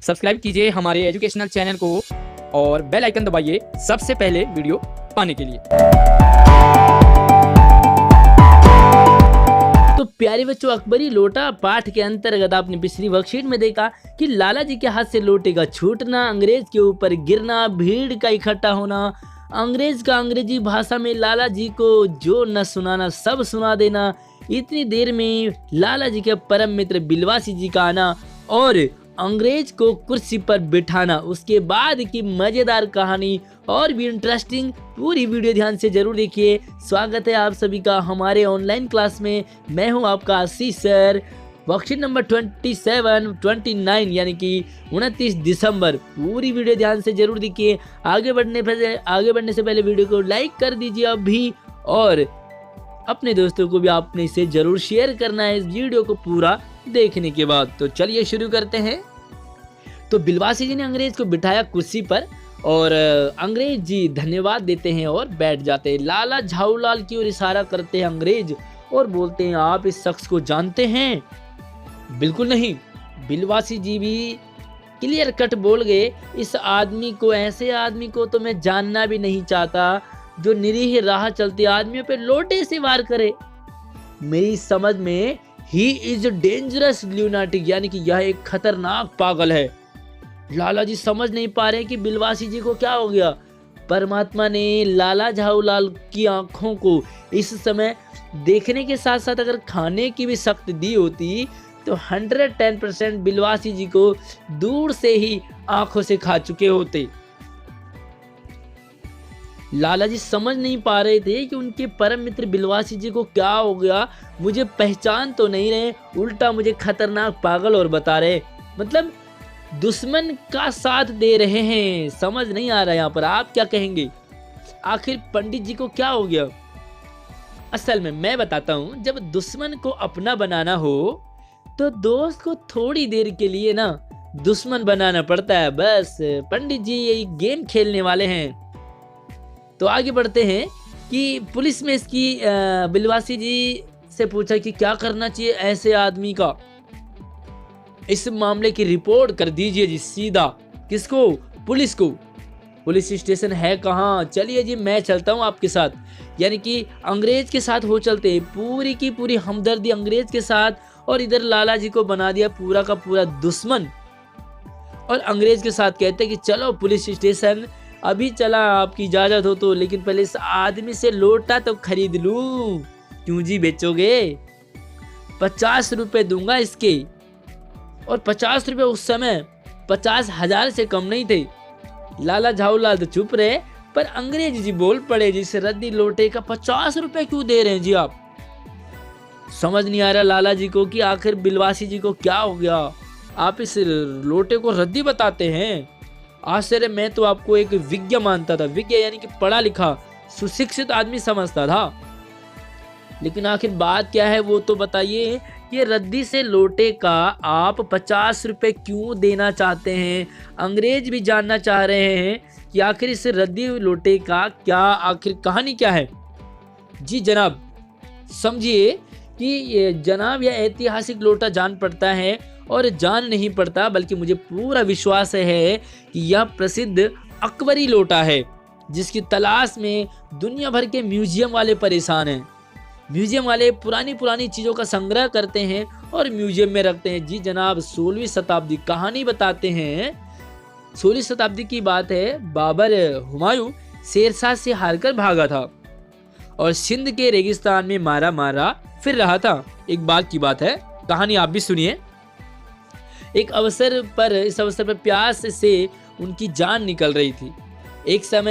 Subscribe कीजिए हमारे educational channel को और बेल आइकन दबाइए सबसे पहले वीडियो पाने के लिए। तो प्यारे बच्चों, अकबरी लोटा पाठ के अंतर्गत आपने पिछली वर्कशीट में देखा कि लाला जी के हाथ से लोटे का छूटना, अंग्रेज के ऊपर गिरना, भीड़ का इकट्ठा होना, अंग्रेज का अंग्रेजी भाषा में लाला जी को जो न सुनाना सब सुना देना, इतनी देर में लाला जी के परम मित्र बिलवासी जी का आना और अंग्रेज को कुर्सी पर बिठाना, उसके बाद की मजेदार कहानी और भी इंटरेस्टिंग, पूरी वीडियो ध्यान से जरूर देखिए। स्वागत है आप सभी का हमारे ऑनलाइन क्लास में। मैं हूं आपका आशीष सर। वर्कशीट नंबर 29 यानी कि 29 दिसंबर, पूरी वीडियो ध्यान से जरूर देखिए। आगे बढ़ने से पहले वीडियो को लाइक कर दीजिए अभी, और अपने दोस्तों को भी आपने इसे जरूर शेयर करना है इस वीडियो को पूरा देखने के बाद। तो चलिए शुरू करते हैं। तो बिलवासी जी ने अंग्रेज को बिठाया कुर्सी पर और अंग्रेज जी धन्यवाद देते हैं और बैठ जाते हैं। लाला झाऊलाल की ओर इशारा करते हैं अंग्रेज और बोलते हैं, आप इस शख्स को जानते हैं? बिल्कुल नहीं। बिलवासी जी भी क्लियर कट बोल गए, इस आदमी को, ऐसे आदमी को तो मैं जानना भी नहीं चाहता जो निरीह राह चलते आदमियों पे लोटे से वार करे। मेरी समझ में ही इज डेंजरस ल्यूनाटिक, यानी कि यह एक खतरनाक पागल है। लाला जी समझ नहीं पा रहे कि बिलवासी जी को क्या हो गया। परमात्मा ने लाला झाऊलाल की आंखों को इस समय देखने के साथ साथ अगर खाने की भी शक्ति दी होती तो 110% बिलवासी जी को दूर से ही आंखों से खा चुके होते। लाला जी समझ नहीं पा रहे थे कि उनके परम मित्र बिलवासी जी को क्या हो गया। मुझे पहचान तो नहीं रहे, उल्टा मुझे खतरनाक पागल और बता रहे, मतलब दुश्मन का साथ दे रहे हैं। समझ नहीं आ रहा यहाँ पर, आप क्या कहेंगे? आखिर पंडित जी को क्या हो गया? असल में मैं बताता हूँ, जब दुश्मन को अपना बनाना हो तो दोस्त को थोड़ी देर के लिए ना दुश्मन बनाना पड़ता है। बस पंडित जी यही गेम खेलने वाले हैं। तो आगे बढ़ते हैं कि पुलिस में इसकी बिलवासी जी से पूछा कि क्या करना चाहिए ऐसे आदमी का। इस मामले की रिपोर्ट कर दीजिए जी सीधा। किसको? पुलिस को। पुलिस स्टेशन है कहाँ? चलिए जी मैं चलता हूँ आपके साथ, यानी कि अंग्रेज के साथ हो चलते हैं। पूरी की पूरी हमदर्दी अंग्रेज के साथ, और इधर लाला जी को बना दिया पूरा का पूरा दुश्मन। और अंग्रेज के साथ कहते हैं कि चलो पुलिस स्टेशन, अभी चला आपकी इजाजत हो तो, लेकिन पहले इस आदमी से लोटा तो खरीद लूं। क्यों जी बेचोगे? 50 रुपए दूंगा इसके। और 50 रुपए उस समय 50,000 से कम नहीं थे। लाला झाऊलाल तो चुप रहे, पर अंग्रेज जी बोल पड़े, जिसे रद्दी लोटे का 50 रुपए क्यों दे रहे हैं जी आप? समझ नहीं आ रहा लाला जी को कि आखिर बिलवासी जी को क्या हो गया। आप इस लोटे को रद्दी बताते हैं? आश्चर्य, मैं तो आपको एक विज्ञ मानता था। विज्ञ यानी कि पढ़ा लिखा सुशिक्षित आदमी समझता था। लेकिन आखिर बात क्या है वो तो बताइए। ये रद्दी से लोटे का आप 50 रुपए क्यों देना चाहते हैं? अंग्रेज भी जानना चाह रहे हैं कि आखिर इस रद्दी लोटे का क्या आखिर कहानी क्या है। जी जनाब, समझिए कि ये जनाब यह ऐतिहासिक लोटा जान पड़ता है, और जान नहीं पड़ता बल्कि मुझे पूरा विश्वास है कि यह प्रसिद्ध अकबरी लोटा है, जिसकी तलाश में दुनिया भर के म्यूजियम वाले परेशान हैं। म्यूजियम वाले पुरानी चीज़ों का संग्रह करते हैं और म्यूजियम में रखते हैं। जी जनाब, 16वीं शताब्दी कहानी बताते हैं। 16वीं शताब्दी की बात है। बाबर हुमायूं शेरशाह से हारकर भागा था और सिंध के रेगिस्तान में मारा फिर रहा था। एक बार की बात है, कहानी आप भी सुनिए। इस अवसर पर प्यास से उनकी जान निकल रही थी।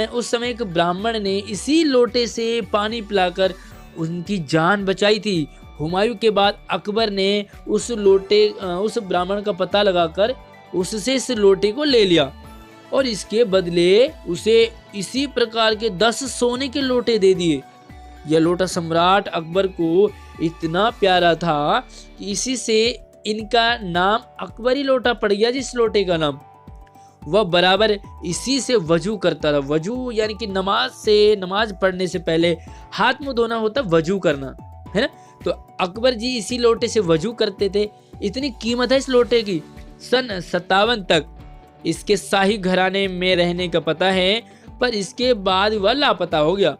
उस समय एक ब्राह्मण ने इसी लोटे से पानी पिलाकर उनकी जान बचाई थी। हुमायूं के बाद अकबर ने उस ब्राह्मण का पता लगाकर उससे इस लोटे को ले लिया और इसके बदले उसे इसी प्रकार के 10 सोने के लोटे दे दिए। यह लोटा सम्राट अकबर को इतना प्यारा था कि इसी से इनका नाम अकबरी लोटा पड़ गया। जिस लोटे का नाम, वह बराबर इसी से वजू करता था। वजू यानी कि नमाज पढ़ने से पहले हाथ मुंह धोना होता वजू करना, है ना। तो अकबर जी इसी लोटे से वजू करते थे। इतनी कीमत है इस लोटे की सन 57 तक इसके शाही घराने में रहने का पता है, पर इसके बाद वह लापता हो गया।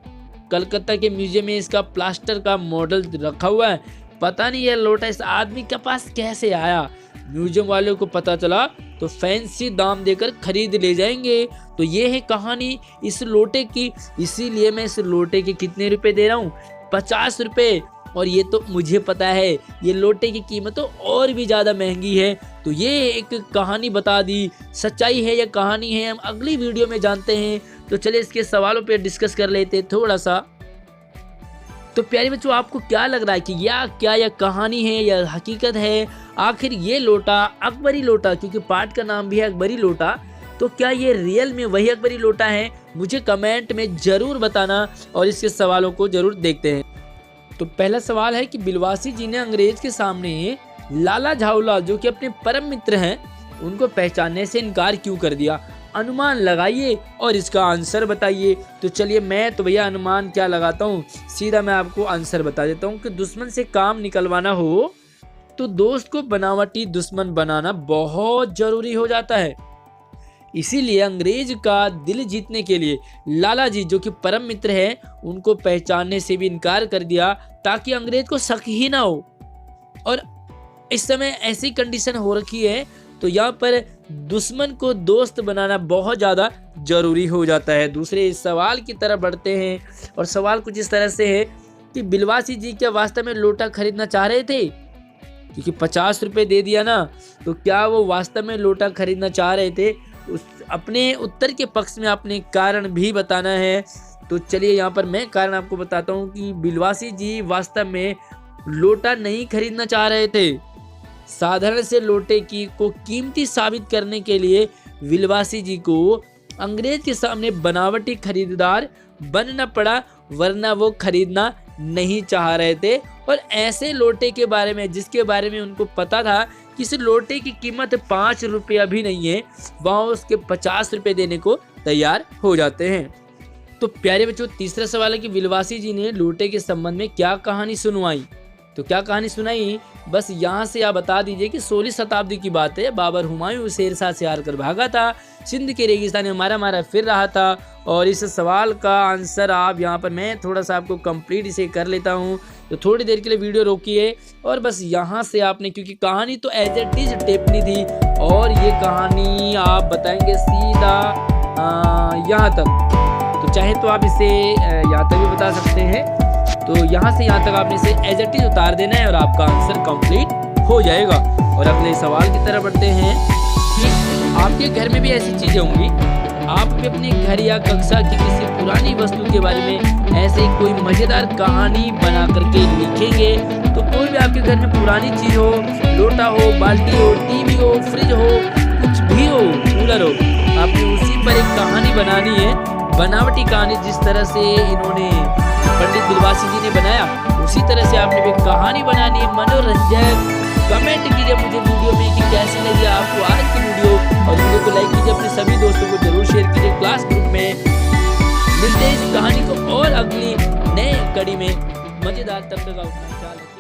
कलकत्ता के म्यूजियम में इसका प्लास्टर का मॉडल रखा हुआ है। पता नहीं यह लोटा इस आदमी के पास कैसे आया। म्यूजियम वालों को पता चला तो फैंसी दाम देकर खरीद ले जाएंगे। तो ये है कहानी इस लोटे की। इसीलिए मैं इस लोटे के कितने रुपए दे रहा हूँ, 50 रुपए। और ये तो मुझे पता है ये लोटे की कीमत तो और भी ज़्यादा महंगी है। तो ये एक कहानी बता दी, सच्चाई है या कहानी है हम अगली वीडियो में जानते हैं। तो चलिए इसके सवालों पे डिस्कस कर लेते हैं थोड़ा सा। तो प्यारे बच्चों, आपको क्या लग रहा है कि यह कहानी है या हकीकत है? आखिर ये लोटा अकबरी लोटा, क्योंकि पार्ट का नाम भी है अकबरी लोटा, तो क्या ये रियल में वही अकबरी लोटा है? मुझे कमेंट में ज़रूर बताना और इसके सवालों को ज़रूर देखते हैं। तो पहला सवाल है कि बिलवासी जी ने अंग्रेज के सामने लाला झाऊलाल, जो कि अपने परम मित्र हैं, उनको पहचानने से इनकार क्यों कर दिया? अनुमान लगाइए और इसका आंसर बताइए। तो चलिए मैं तो भैया अनुमान क्या लगाता हूँ, सीधा मैं आपको आंसर बता देता हूँ कि दुश्मन से काम निकलवाना हो तो दोस्त को बनावटी दुश्मन बनाना बहुत जरूरी हो जाता है। इसीलिए अंग्रेज का दिल जीतने के लिए लाला जी, जो कि परम मित्र हैं, उनको पहचानने से भी इनकार कर दिया ताकि अंग्रेज को शक ही ना हो। और इस समय ऐसी कंडीशन हो रखी है तो यहाँ पर दुश्मन को दोस्त बनाना बहुत ज़्यादा जरूरी हो जाता है। दूसरे सवाल की तरफ बढ़ते हैं और सवाल कुछ इस तरह से है कि बिलवासी जी क्या वास्तव में लोटा खरीदना चाह रहे थे? क्योंकि 50 रुपये दे दिया ना, तो क्या वो वास्तव में लोटा खरीदना चाह रहे थे? अपने उत्तर के पक्ष में आपने कारण भी बताना है। तो चलिए यहाँ पर मैं कारण आपको बताता हूँ कि बिलवासी जी वास्तव में लोटा नहीं खरीदना चाह रहे थे। साधारण से लोटे को कीमती साबित करने के लिए बिलवासी जी को अंग्रेज के सामने बनावटी खरीदार बनना पड़ा, वरना वो खरीदना नहीं चाह रहे थे। और ऐसे लोटे के बारे में जिसके बारे में उनको पता था कि इस लोटे की कीमत 5 रुपया भी नहीं है, वहाँ उसके 50 रुपये देने को तैयार हो जाते हैं। तो प्यारे बच्चों, तीसरा सवाल है कि बिलवासी जी ने लोटे के संबंध में क्या कहानी सुनवाई? तो क्या कहानी सुनाई, बस यहाँ से आप बता दीजिए कि 16वीं शताब्दी की बात है। बाबर हुमायूं शेरशाह से हार कर भागा था, सिंध के रेगिस्तान में मारा फिर रहा था। और इस सवाल का आंसर आप यहाँ पर मैं थोड़ा सा आपको कंप्लीट इसे कर लेता हूँ। तो थोड़ी देर के लिए वीडियो रोकिए और बस यहाँ से आपने, क्योंकि कहानी तो एज इट इज टेपनी थी और ये कहानी आप बताएंगे सीधा यहाँ तक। तो चाहे तो आप इसे यहाँ तक भी बता सकते हैं। तो यहाँ से यहाँ तक आपने इसे एज इट इज उतार देना है और आपका आंसर कंप्लीट हो जाएगा। और अगले सवाल की तरफ बढ़ते हैं कि आपके घर में भी ऐसी चीज़ें होंगी, आप भी अपने घर या कक्षा की किसी पुरानी वस्तु के बारे में ऐसे ही कोई मज़ेदार कहानी बना करके लिखेंगे। तो कोई भी आपके घर में पुरानी चीज़ हो, लोटा हो, बाल्टी हो, टीवी हो, फ्रिज हो, कुछ भी हो, कूलर हो, आपने उसी पर एक कहानी बनानी है, बनावटी कहानी। जिस तरह से इन्होंने पंडित बिलवासी जी ने बनाया, उसी तरह से आपने भी कहानी बनानी है मनोरंजक। कमेंट कीजिए मुझे वीडियो में कि कैसी लगी आपको आज की वीडियो, और वीडियो को लाइक कीजिए, अपने सभी दोस्तों को जरूर शेयर कीजिए क्लास ग्रुप में। मिलते हैं इस कहानी को और अगली नए कड़ी में मजेदार। तब तक अपना ख्याल रखिए।